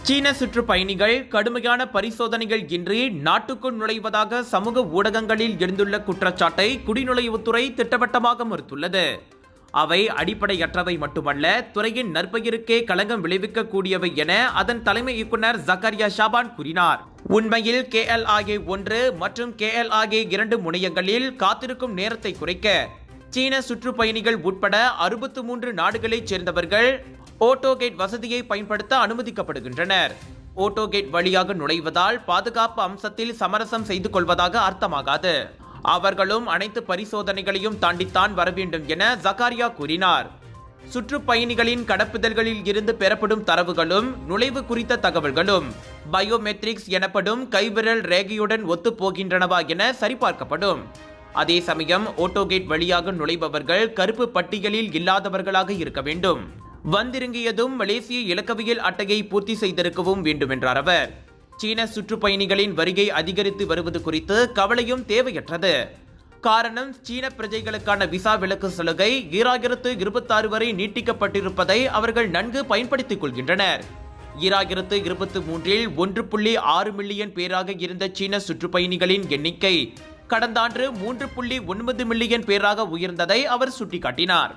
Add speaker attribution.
Speaker 1: சீன சுற்றுப்பயணிகள் கடுமையான பரிசோதனைகள் இன்றி நாட்டுக்குள் நுழைவதாக சமூக ஊடகங்களில் எழுந்துள்ள குற்றச்சாட்டை குடிநுழைவுத்துறை திட்டவட்டமாக மறுத்துள்ளது. அவை அடிப்படையற்றவை மட்டுமல்ல, துறையின் நற்பெயருக்கே களங்கம் விளைவிக்கக்கூடியவை என அதன் தலைமை இயக்குனர் ஜக்கரியா ஷாபான் கூறினார். உண்மையில் KLIA 1 மற்றும் KLIA 2 முனையங்களில் காத்திருக்கும் நேரத்தை குறைக்க சீன சுற்றுப்பயணிகள் உட்பட 63 நாடுகளைச் சேர்ந்தவர்கள் ஓட்டோகேட் வசதியை பயன்படுத்த அனுமதிக்கப்படுகின்றனர். ஓட்டோகேட் வழியாக நுழைவதால் பாதுகாப்பு அம்சத்தில் சமரசம் செய்து கொள்வதாக அர்த்தமாகாது. அவர்களும் அனைத்து பரிசோதனைகளையும் தாண்டித்தான் வர வேண்டும் என ஜக்காரியா கூறினார். சுற்றுப்பயணிகளின் கடப்புதல்களில் இருந்து பெறப்படும் தரவுகளும் நுழைவு குறித்த தகவல்களும் பயோமெட்ரிக்ஸ் எனப்படும் கைவிரல் ரேகையுடன் ஒத்துப்போகின்றனவா என சரிபார்க்கப்படும். அதே சமயம் ஓட்டோகேட் வழியாக நுழைபவர்கள் கருப்பு பட்டியலில் இல்லாதவர்களாக இருக்க வேண்டும். வந்திறங்கியதும் மலேசிய இலக்கவியல் அட்டையை பூர்த்தி செய்திருக்கவும் வேண்டும் என்றார் அவர். சீன சுற்றுப்பயணிகளின் வருகை அதிகரித்து வருவது குறித்து கவலையும் தேவையற்றது. காரணம், சீன பிரஜைகளுக்கான விசா விலக்கு சலுகை 2026 வரை நீட்டிக்கப்பட்டிருப்பதை அவர்கள் நன்கு பயன்படுத்திக் கொள்கின்றனர். 2023இல் 1.6 மில்லியன் பேராக இருந்த சீன சுற்றுப்பயணிகளின் எண்ணிக்கை கடந்த ஆண்டு 3.9 மில்லியன் பேராக உயர்ந்ததை அவர் சுட்டிக்காட்டினார்.